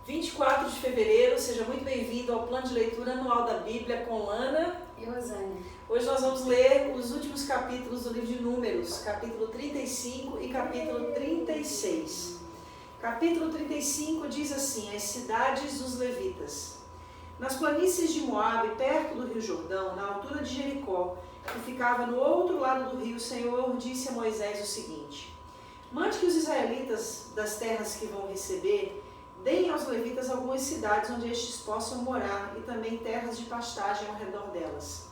24 de fevereiro, seja muito bem-vindo ao plano de leitura anual da Bíblia com Lana e Rosânia. Hoje nós vamos ler os últimos capítulos do livro de Números, capítulo 35 e capítulo 36. Capítulo 35 diz assim: as cidades dos levitas. Nas planícies de Moabe, perto do rio Jordão, na altura de Jericó, que ficava no outro lado do rio, o Senhor disse a Moisés o seguinte: mande que os israelitas das terras que vão receber deem aos levitas algumas cidades onde estes possam morar e também terras de pastagem ao redor delas.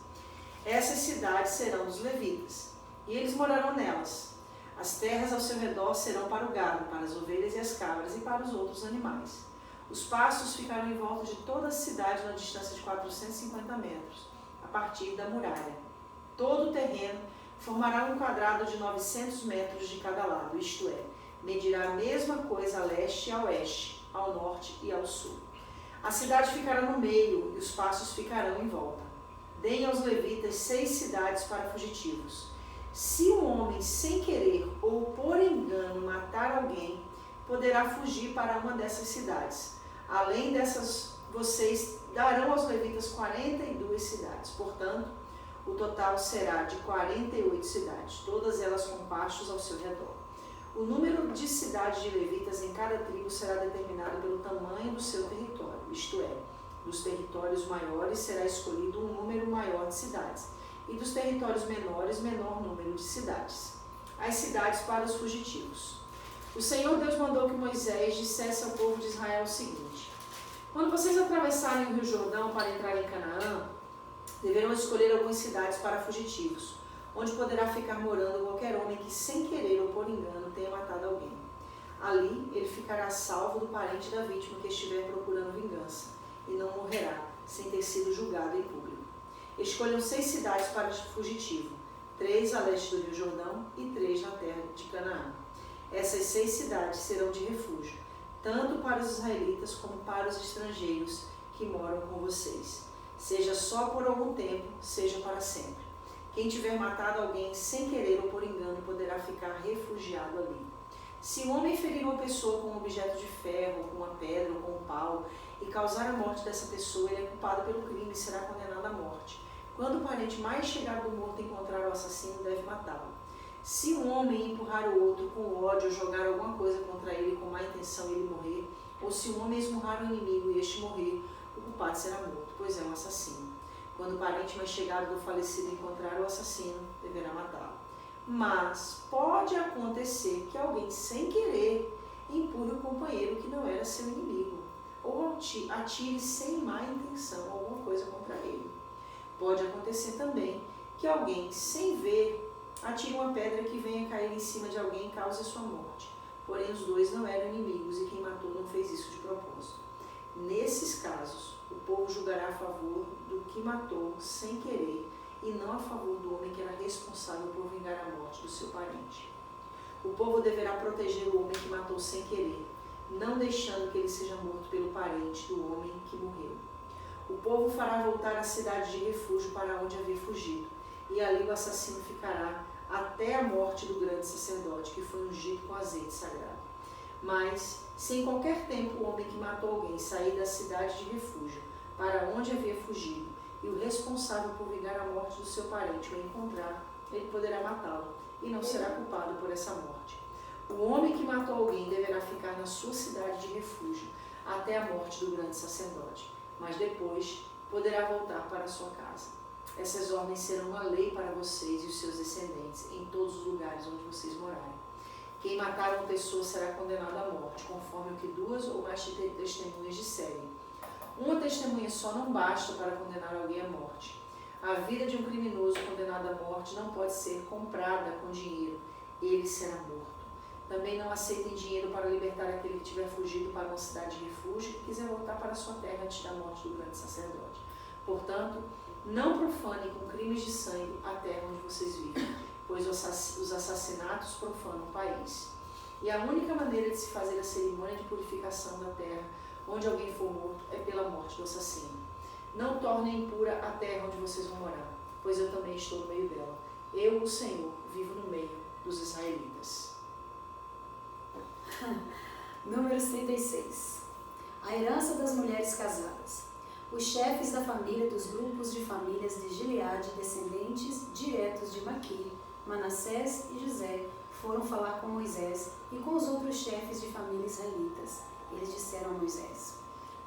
Essas cidades serão dos levitas, e eles morarão nelas. As terras ao seu redor serão para o gado, para as ovelhas e as cabras e para os outros animais. Os pastos ficarão em volta de toda a cidade na distância de 450 metros, a partir da muralha. Todo o terreno formará um quadrado de 900 metros de cada lado, isto é, medirá a mesma coisa a leste e a oeste, ao norte e ao sul. A cidade ficará no meio e os pastos ficarão em volta. Deem aos levitas 6 cidades para fugitivos. Se um homem sem querer ou por engano matar alguém, poderá fugir para uma dessas cidades. Além dessas, vocês darão aos levitas 42 cidades. Portanto, o total será de 48 cidades, todas elas com pastos ao seu redor. O número de cidades de levitas em cada tribo será determinado pelo tamanho do seu território, isto é, dos territórios maiores será escolhido um número maior de cidades, e dos territórios menores, menor número de cidades. As cidades para os fugitivos. O Senhor Deus mandou que Moisés dissesse ao povo de Israel o seguinte: quando vocês atravessarem o rio Jordão para entrar em Canaã, deverão escolher algumas cidades para fugitivos, onde poderá ficar morando qualquer homem que sem querer ou por engano tenha matado alguém. Ali ele ficará salvo do parente da vítima que estiver procurando vingança, e não morrerá sem ter sido julgado em público. Escolham 6 cidades para o fugitivo, 3 a leste do rio Jordão e 3 na terra de Canaã. Essas 6 cidades serão de refúgio, tanto para os israelitas como para os estrangeiros que moram com vocês, seja só por algum tempo, seja para sempre. Quem tiver matado alguém sem querer ou por engano poderá ficar refugiado ali. Se um homem ferir uma pessoa com um objeto de ferro, com uma pedra ou com um pau, e causar a morte dessa pessoa, ele é culpado pelo crime e será condenado à morte. Quando o parente mais chegado do morto encontrar o assassino, deve matá-lo. Se um homem empurrar o outro com ódio ou jogar alguma coisa contra ele com má intenção e ele morrer, ou se um homem esmurrar o inimigo e este morrer, o culpado será morto, pois é um assassino. Quando o parente mais chegado do falecido encontrar o assassino, deverá matá-lo. Mas pode acontecer que alguém, sem querer, empurre o companheiro que não era seu inimigo, ou atire sem má intenção alguma coisa contra ele. Pode acontecer também que alguém, sem ver, atire uma pedra que venha cair em cima de alguém e cause sua morte. Porém, os dois não eram inimigos e quem matou não fez isso de propósito. Nesses casos, o povo julgará a favor do que matou sem querer e não a favor do homem que era responsável por vingar a morte do seu parente. O povo deverá proteger o homem que matou sem querer, não deixando que ele seja morto pelo parente do homem que morreu. O povo fará voltar a cidade de refúgio para onde havia fugido, e ali o assassino ficará até a morte do grande sacerdote, que foi ungido com azeite sagrado. Mas, se em qualquer tempo o homem que matou alguém sair da cidade de refúgio para onde havia fugido, e o responsável por vingar a morte do seu parente o encontrar, ele poderá matá-lo, e não será culpado por essa morte. O homem que matou alguém deverá ficar na sua cidade de refúgio até a morte do grande sacerdote, mas depois poderá voltar para a sua casa. Essas ordens serão uma lei para vocês e os seus descendentes em todos os lugares onde vocês morarem. Quem matar uma pessoa será condenado à morte, conforme o que 2 ou mais testemunhas disserem. Uma testemunha só não basta para condenar alguém à morte. A vida de um criminoso condenado à morte não pode ser comprada com dinheiro. Ele será morto. Também não aceitem dinheiro para libertar aquele que tiver fugido para uma cidade de refúgio e quiser voltar para sua terra antes da morte do grande sacerdote. Portanto, não profanem com crimes de sangue a terra onde vocês vivem, pois os assassinatos profanam o país. E a única maneira de se fazer a cerimônia de purificação da terra onde alguém for morto é pela morte do assassino. Não tornem impura a terra onde vocês vão morar, pois eu também estou no meio dela. Eu, o Senhor, vivo no meio dos israelitas. Números 36. A herança das mulheres casadas. Os chefes da família dos grupos de famílias de Gileade, descendentes diretos de Maquir, Manassés e José, foram falar com Moisés e com os outros chefes de família israelitas. Eles disseram a Moisés: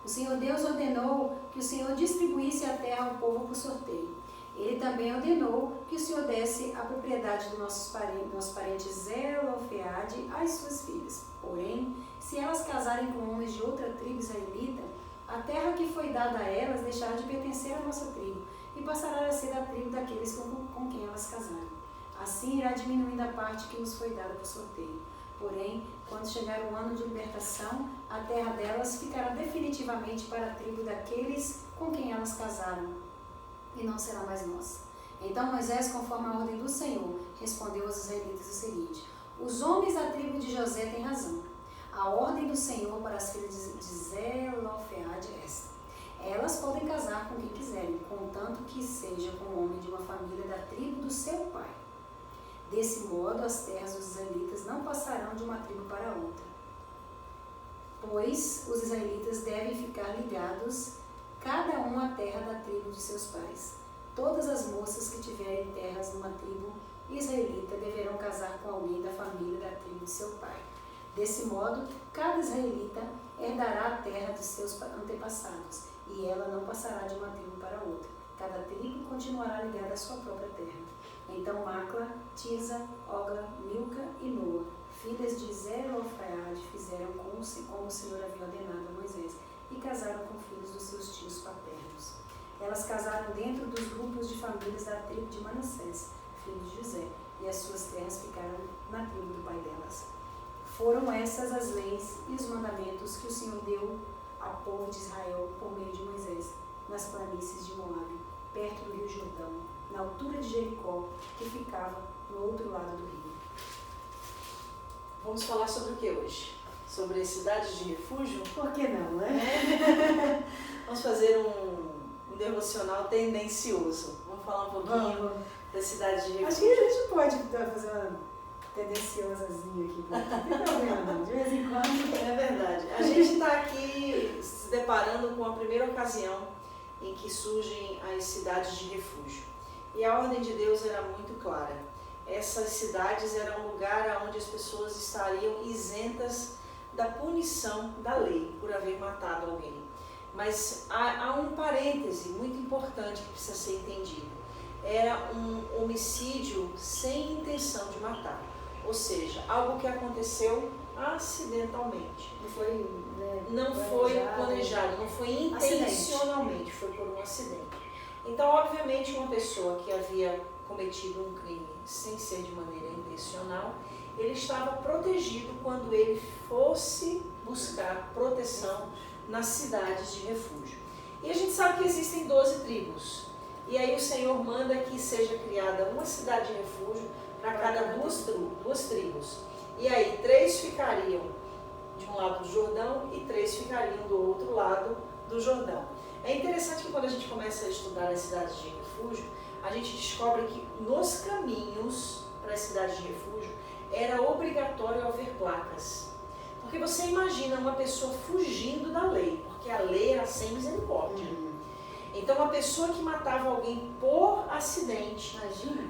o Senhor Deus ordenou que o Senhor distribuísse a terra ao povo por sorteio. Ele também ordenou que o Senhor desse a propriedade do nosso parente Zelofeade às suas filhas. Porém, se elas casarem com homens de outra tribo israelita, a terra que foi dada a elas deixará de pertencer à nossa tribo e passará a ser da tribo daqueles com quem elas casarem. Assim irá diminuindo a parte que nos foi dada por sorteio. Porém, quando chegar o ano de libertação, a terra delas ficará definitivamente para a tribo daqueles com quem elas casaram, e não será mais nossa. Então Moisés, conforme a ordem do Senhor, respondeu aos israelitas o seguinte: os homens da tribo de José têm razão. A ordem do Senhor para as filhas de Zelofeade é esta: elas podem casar com quem quiserem, contanto que seja com um homem de uma família da tribo do seu pai. Desse modo, as terras dos israelitas não passarão de uma tribo para outra, pois os israelitas devem ficar ligados, cada um à terra da tribo de seus pais. Todas as moças que tiverem terras numa tribo israelita deverão casar com alguém da família da tribo de seu pai. Desse modo, cada israelita herdará a terra de seus antepassados, e ela não passará de uma tribo para outra. Cada tribo continuará ligada à sua própria terra. Então Macla, Tirza, Ogla, Milca e Noa, filhas de Zelofeade, fizeram como o Senhor havia ordenado a Moisés, e casaram com filhos dos seus tios paternos. Elas casaram dentro dos grupos de famílias da tribo de Manassés, filho de José, e as suas terras ficaram na tribo do pai delas. Foram essas as leis e os mandamentos que o Senhor deu ao povo de Israel por meio de Moisés, nas planícies de Moabe, perto do rio Jordão, na altura de Jericó, que ficava no outro lado do rio. Vamos falar sobre o que hoje? Sobre cidades de refúgio? Por que não, né? Vamos fazer um devocional tendencioso. Vamos falar um pouquinho das cidades de refúgio. Acho que a gente pode fazer uma tendenciosazinha aqui. Não tem problema não, de vez em quando. É verdade. A gente está aqui se deparando com a primeira ocasião em que surgem as cidades de refúgio. E a ordem de Deus era muito clara. Essas cidades eram um lugar onde as pessoas estariam isentas da punição da lei por haver matado alguém. Mas há um parêntese muito importante que precisa ser entendido. Era um homicídio sem intenção de matar. Ou seja, algo que aconteceu acidentalmente. Não foi planejado, não foi intencionalmente, foi por um acidente. Então, obviamente, uma pessoa que havia cometido um crime sem ser de maneira intencional, ele estava protegido quando ele fosse buscar proteção nas cidades de refúgio. E a gente sabe que existem 12 tribos. E aí o Senhor manda que seja criada uma cidade de refúgio para cada duas tribos. E aí 3 ficariam de um lado do Jordão e 3 ficariam do outro lado do Jordão. É interessante que quando a gente começa a estudar as cidades de refúgio, a gente descobre que nos caminhos para as cidades de refúgio era obrigatório haver placas. Porque você imagina uma pessoa fugindo da lei, porque a lei era sem misericórdia. Então, uma pessoa que matava alguém por acidente,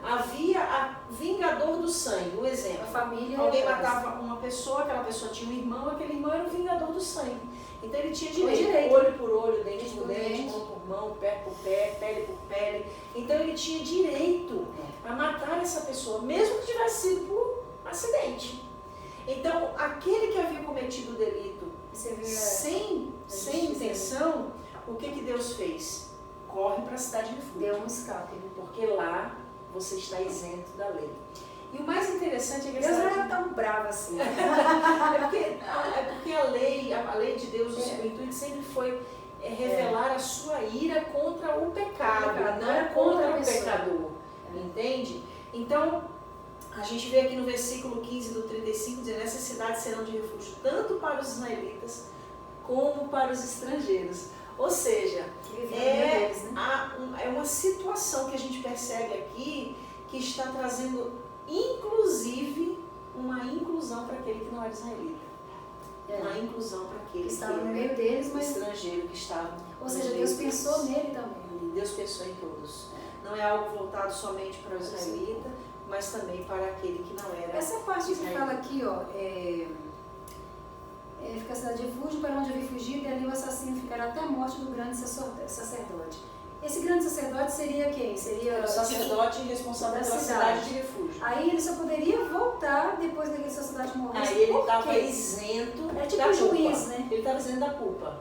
havia vingador do sangue. Um exemplo, a família alguém matava uma pessoa, aquela pessoa tinha um irmão, aquele irmão era o vingador do sangue. Então, ele tinha direito, olho por olho, dente por dente, mão por mão, pé por pé, pele por pele. Então, ele tinha direito a matar essa pessoa, mesmo que tivesse sido por acidente. Então, aquele que havia cometido o delito sem intenção, o que Deus fez? Corre para a cidade de refúgio. Deu um escape. Porque lá você está isento da lei. E o mais interessante é que Deus não era tão bravo assim. é porque a lei de Deus, o intuito sempre foi revelar a sua ira contra o pecado, não contra o pecador. Entende? Então, a gente vê aqui no versículo 15 do 35, dizendo: essas cidades serão de refúgio tanto para os israelitas como para os estrangeiros. Ou seja, é uma situação que a gente percebe aqui que está trazendo, inclusive, uma inclusão para aquele que não era israelita. uma inclusão para aquele que estava no era meio deles, mas... estrangeiro que estava. Ou seja, Deus pensou nele também. Deus pensou em todos. Não é algo voltado somente para o israelita, mas também para aquele que não era. Essa parte que fala aqui, ó, fica a cidade de refúgio, para onde havia fugido, e ali o assassino ficará até a morte do grande sacerdote. Esse grande sacerdote seria quem? Seria o sacerdote responsável pela cidade de refúgio. Aí ele só poderia voltar depois daquele sacerdote morrer. Aí ele estava isento é tipo da juiz, culpa. né? Ele estava isento da culpa.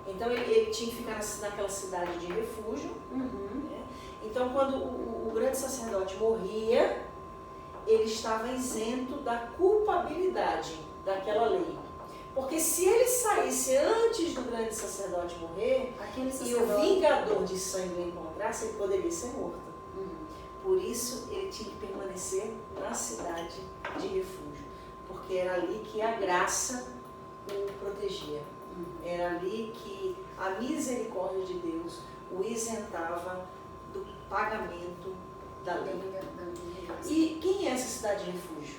Então ele tinha que ficar naquela cidade de refúgio. Né? Então quando o grande sacerdote morria, ele estava isento da culpabilidade daquela lei. Porque se ele saísse antes do grande sacerdote morrer, e o vingador de sangue o encontrasse, ele poderia ser morto. Por isso ele tinha que permanecer na cidade de refúgio. Porque era ali que a graça o protegia. Era ali que a misericórdia de Deus o isentava do pagamento da lei. E quem é essa cidade de refúgio?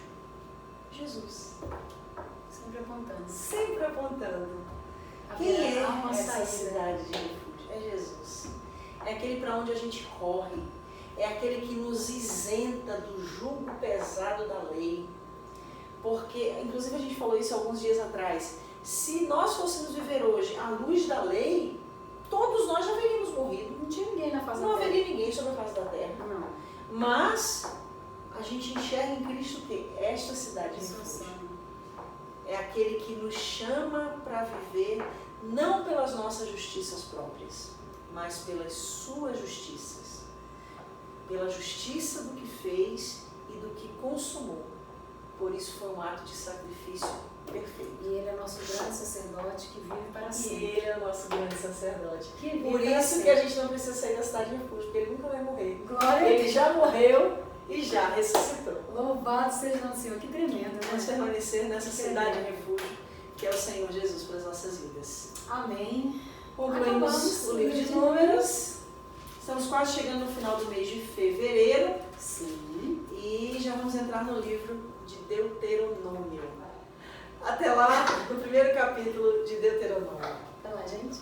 Jesus. Sempre apontando. Sempre apontando. Quem é essa cidade de refúgio? É Jesus. É aquele para onde a gente corre. É aquele que nos isenta do jugo pesado da lei. Porque, inclusive a gente falou isso alguns dias atrás, se nós fôssemos viver hoje à luz da lei, todos nós já haveríamos morrido. Não tinha ninguém na face da terra. Não haveria ninguém sobre a face da terra. Não. Mas a gente enxerga em Cristo o quê? Esta cidade de refúgio. É aquele que nos chama para viver não pelas nossas justiças próprias, mas pelas suas justiças. Pela justiça do que fez e do que consumou. Por isso foi um ato de sacrifício perfeito. E ele é nosso grande sacerdote que vive para sempre. E ele é nosso grande sacerdote. Que vive Por para isso sempre. que a gente não precisa sair da cidade de refúgio, porque ele nunca vai morrer. Glória ele já morreu e já ressuscitou. Louvado seja o nosso Senhor. Que tremendo, né? Vamos permanecer nessa cidade de refúgio, que é o Senhor Jesus para as nossas vidas. Amém. Concluímos o livro de Números. Estamos quase chegando no final do mês de fevereiro. Sim. E já vamos entrar no livro de Deuteronômio. Até lá, no primeiro capítulo de Deuteronômio. Até lá, gente.